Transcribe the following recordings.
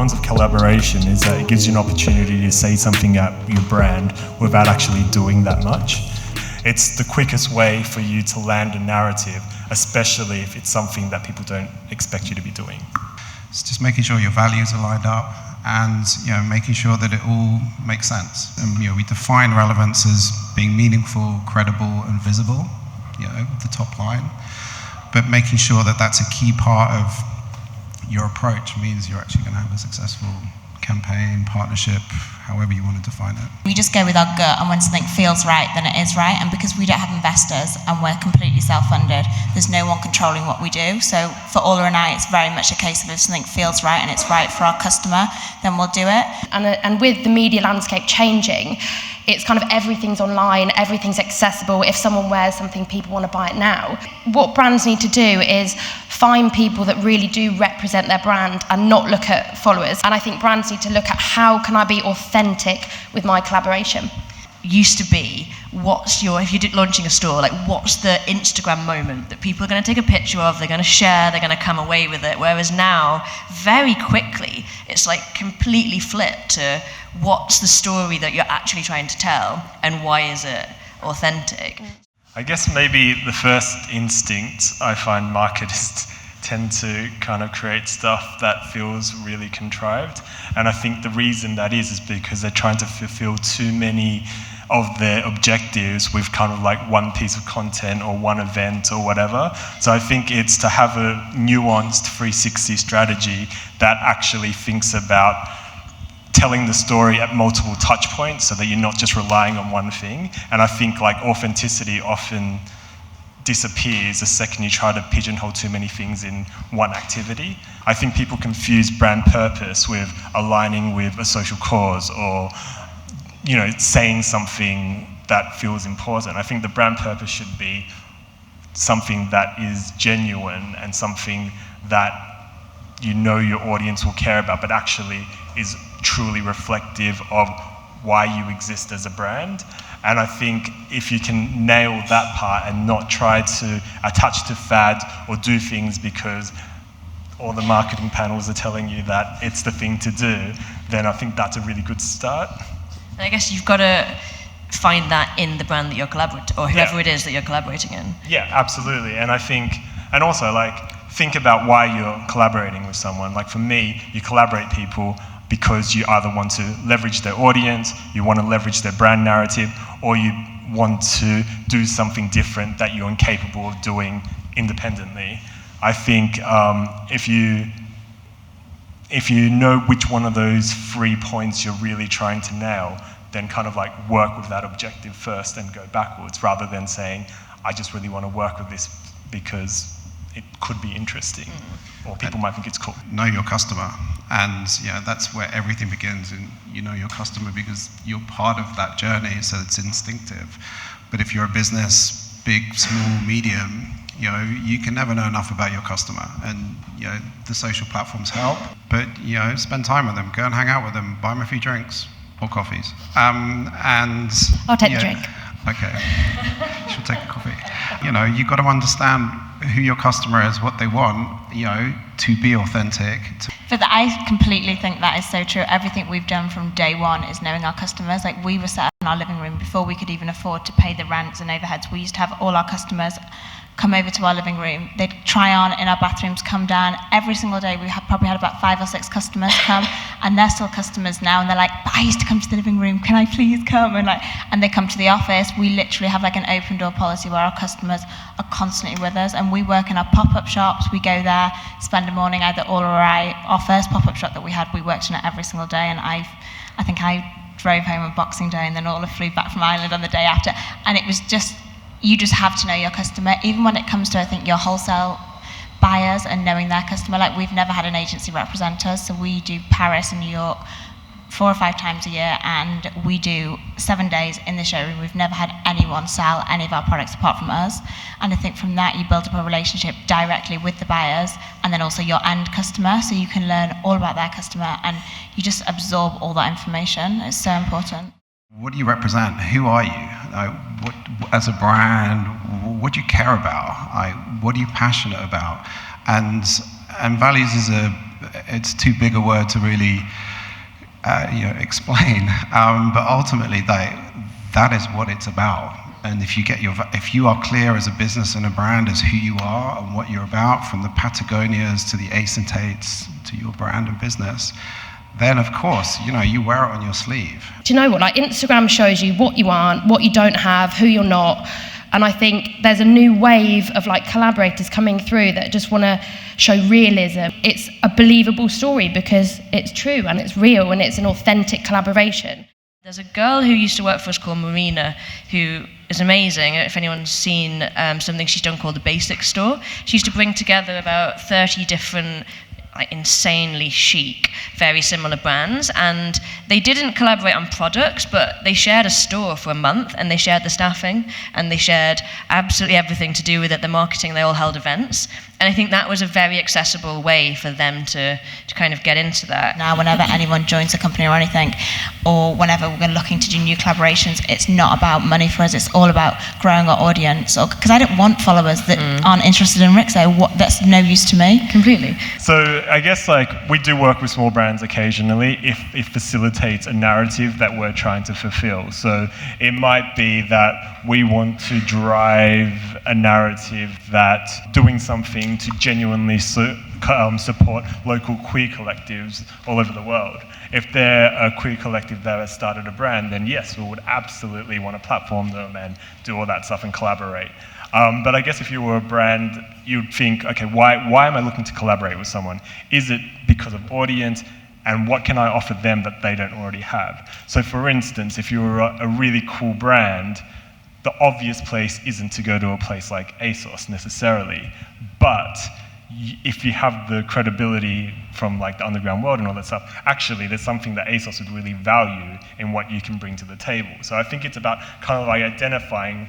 importance of collaboration is that it gives you an opportunity to say something at your brand without actually doing that much. It's the quickest way for you to land a narrative, especially if it's something that people don't expect you to be doing. It's just making sure your values are lined up and making sure that it all makes sense. And we define relevance as being meaningful, credible and visible, the top line. But making sure that that's a key part of your approach means you're actually going to have a successful campaign, partnership, however you want to define it. We just go with our gut, and when something feels right, then it is right. And because we don't have investors and we're completely self-funded, there's no one controlling what we do. So for Ola and I, it's very much a case of if something feels right and it's right for our customer, then we'll do it. And with the media landscape changing, it's kind of everything's online, everything's accessible. If someone wears something, people want to buy it now. What brands need to do is find people that really do represent their brand and not look at followers. And I think brands need to look at how can I be authentic with my collaboration. Used to be, if you're launching a store, what's the Instagram moment that people are going to take a picture of, they're going to share, they're going to come away with it. Whereas now, very quickly, it's completely flipped to what's the story that you're actually trying to tell and why is it authentic? I guess maybe the first instinct I find marketers tend to kind of create stuff that feels really contrived. And I think the reason that is because they're trying to fulfill too many of their objectives with kind of one piece of content or one event or whatever. So I think it's to have a nuanced 360 strategy that actually thinks about telling the story at multiple touch points so that you're not just relying on one thing. And I think authenticity often disappears the second you try to pigeonhole too many things in one activity. I think people confuse brand purpose with aligning with a social cause or saying something that feels important. I think the brand purpose should be something that is genuine and something that your audience will care about, but actually is truly reflective of why you exist as a brand. And I think if you can nail that part and not try to attach to fad or do things because all the marketing panels are telling you that it's the thing to do, then I think that's a really good start. And I guess you've got to find that in the brand that you're collaborating, or whoever it is that you're collaborating in. Yeah, absolutely. And I think, and also think about why you're collaborating with someone. For me, you collaborate people because you either want to leverage their audience, you want to leverage their brand narrative, or you want to do something different that you're incapable of doing independently. I think if you know which one of those 3 points you're really trying to nail, then kind of work with that objective first and go backwards, rather than saying, I just really want to work with this because it could be interesting, or people might think it's cool. Know your customer, and that's where everything begins. And you know your customer because you're part of that journey, so it's instinctive. But if you're a business, big, small, medium, you can never know enough about your customer. And the social platforms help, but spend time with them, go and hang out with them, buy them a few drinks or coffees. And I'll take the drink. Okay, she'll take a coffee. You've got to understand who your customer is, what they want, to be authentic. But I completely think that is so true. Everything we've done from day one is knowing our customers. We were set up in our living room before we could even afford to pay the rents and overheads. We used to have all our customers come over to our living room. They'd try on in our bathrooms, come down. Every single day, we probably had about 5 or 6 customers come, and they're still customers now, and they're like, but I used to come to the living room, can I please come? And they come to the office. We literally have an open door policy where our customers are constantly with us, and we work in our pop-up shops. We go there, spend a morning either Ola or I. Our first pop-up shop that we had, we worked in it every single day, and I think I drove home on Boxing Day, and then Ola flew back from Ireland on the day after, and it was just, you just have to know your customer, even when it comes to, I think, your wholesale buyers and knowing their customer. We've never had an agency represent us, so we do Paris and New York 4 or 5 times a year, and we do 7 days in the showroom. We've never had anyone sell any of our products apart from us. And I think from that, you build up a relationship directly with the buyers and then also your end customer, so you can learn all about their customer and you just absorb all that information. It's so important. What do you represent? Who are you? What, as a brand, what do you care about? What are you passionate about? And values is it's too big a word to really explain. But ultimately, that is what it's about. And if you are clear as a business and a brand as who you are and what you're about, from the Patagonias to the Ace and Tates to your brand and business, then of course, you wear it on your sleeve. Do you know what? Like, Instagram shows you what you aren't, what you don't have, who you're not. And I think there's a new wave of like collaborators coming through that just want to show realism. It's a believable story because it's true and it's real and it's an authentic collaboration. There's a girl who used to work for us called Marina, who is amazing. If anyone's seen something she's done called the Basic Store, she used to bring together about 30 different insanely chic, very similar brands, and they didn't collaborate on products, but they shared a store for a month, and they shared the staffing, and they shared absolutely everything to do with it, the marketing. They all held events, and I think that was a very accessible way for them to kind of get into that. Now, whenever anyone joins a company or anything, or whenever we're looking to do new collaborations, it's not about money for us, it's all about growing our audience. Because I don't want followers that aren't interested in RIXO. That's no use to me. Completely. So I guess we do work with small brands occasionally if it facilitates a narrative that we're trying to fulfill. So it might be that we want to drive a narrative that doing something to genuinely support local queer collectives all over the world. If they're a queer collective that has started a brand, then yes, we would absolutely want to platform them and do all that stuff and collaborate. But I guess if you were a brand, you'd think, okay, why am I looking to collaborate with someone? Is it because of audience? And what can I offer them that they don't already have? So for instance, if you're a really cool brand, the obvious place isn't to go to a place like ASOS necessarily, but if you have the credibility from the underground world and all that stuff, actually there's something that ASOS would really value in what you can bring to the table. So I think it's about kind of identifying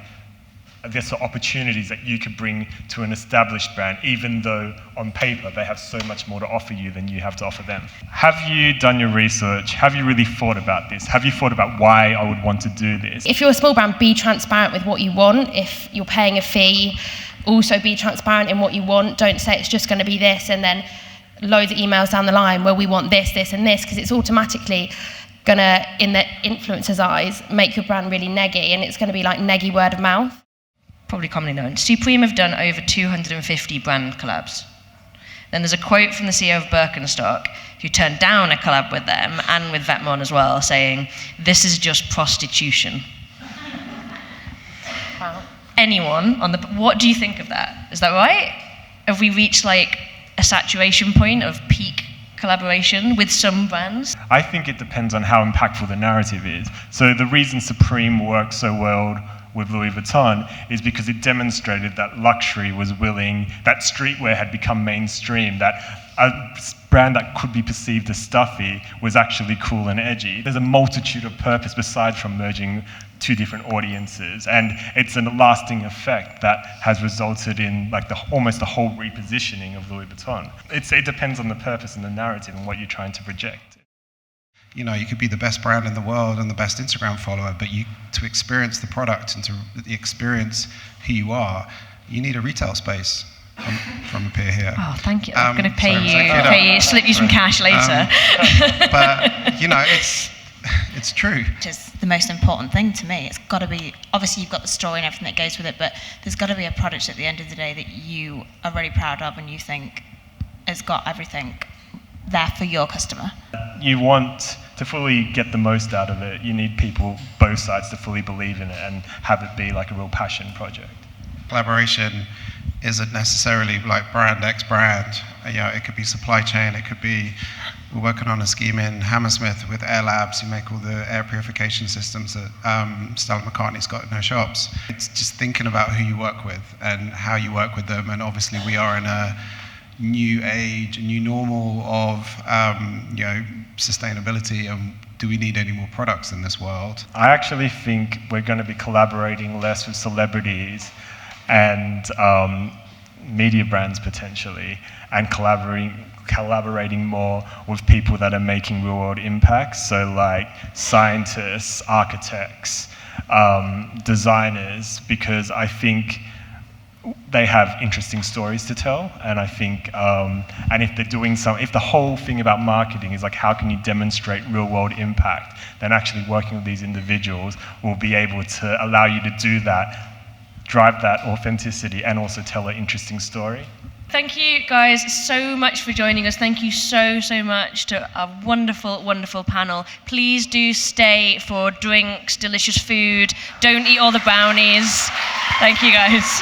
the opportunities that you could bring to an established brand, even though on paper they have so much more to offer you than you have to offer them. Have you done your research? Have you really thought about this? Have you thought about why I would want to do this? If you're a small brand, be transparent with what you want. If you're paying a fee, also be transparent in what you want. Don't say it's just going to be this and then loads of emails down the line where we want this, this and this, because it's automatically going to, in the influencer's eyes, make your brand really neggy, and it's going to be like neggy word of mouth. Probably commonly known. Supreme have done over 250 brand collabs. Then there's a quote from the CEO of Birkenstock, who turned down a collab with them and with Vetements as well, saying, "This is just prostitution." Wow. Anyone what do you think of that? Is that right? Have we reached a saturation point of peak collaboration with some brands? I think it depends on how impactful the narrative is. So the reason Supreme works so well with Louis Vuitton is because it demonstrated that luxury was willing, that streetwear had become mainstream, that a brand that could be perceived as stuffy was actually cool and edgy. There's a multitude of purpose besides from merging two different audiences, and it's a lasting effect that has resulted in almost the whole repositioning of Louis Vuitton. It depends on the purpose and the narrative and what you're trying to project. You could be the best brand in the world and the best Instagram follower, but to experience the product and to experience who you are, you need a retail space from a peer here. Oh, thank you. I'm going to pay you, slip you some cash later. But, it's true. Which is the most important thing to me. It's got to be, obviously you've got the story and everything that goes with it, but there's got to be a product at the end of the day that you are really proud of and you think has got everything there for your customer. You want to fully get the most out of it. You need people, both sides, to fully believe in it and have it be a real passion project. Collaboration isn't necessarily brand X brand. It could be supply chain. It could be, we're working on a scheme in Hammersmith with Air Labs who make all the air purification systems that Stella McCartney's got in her shops. It's just thinking about who you work with and how you work with them. And obviously we are in a new age, a new normal of sustainability, and do we need any more products in this world? I actually think we're going to be collaborating less with celebrities and media brands potentially, and collaborating more with people that are making real world impacts, so scientists, architects, designers, because I think they have interesting stories to tell, and I think, and if they're doing if the whole thing about marketing is like how can you demonstrate real-world impact, then actually working with these individuals will be able to allow you to do that, drive that authenticity, and also tell an interesting story. Thank you guys so much for joining us. Thank you so much to a wonderful, wonderful panel. Please do stay for drinks, delicious food. Don't eat all the brownies. Thank you guys.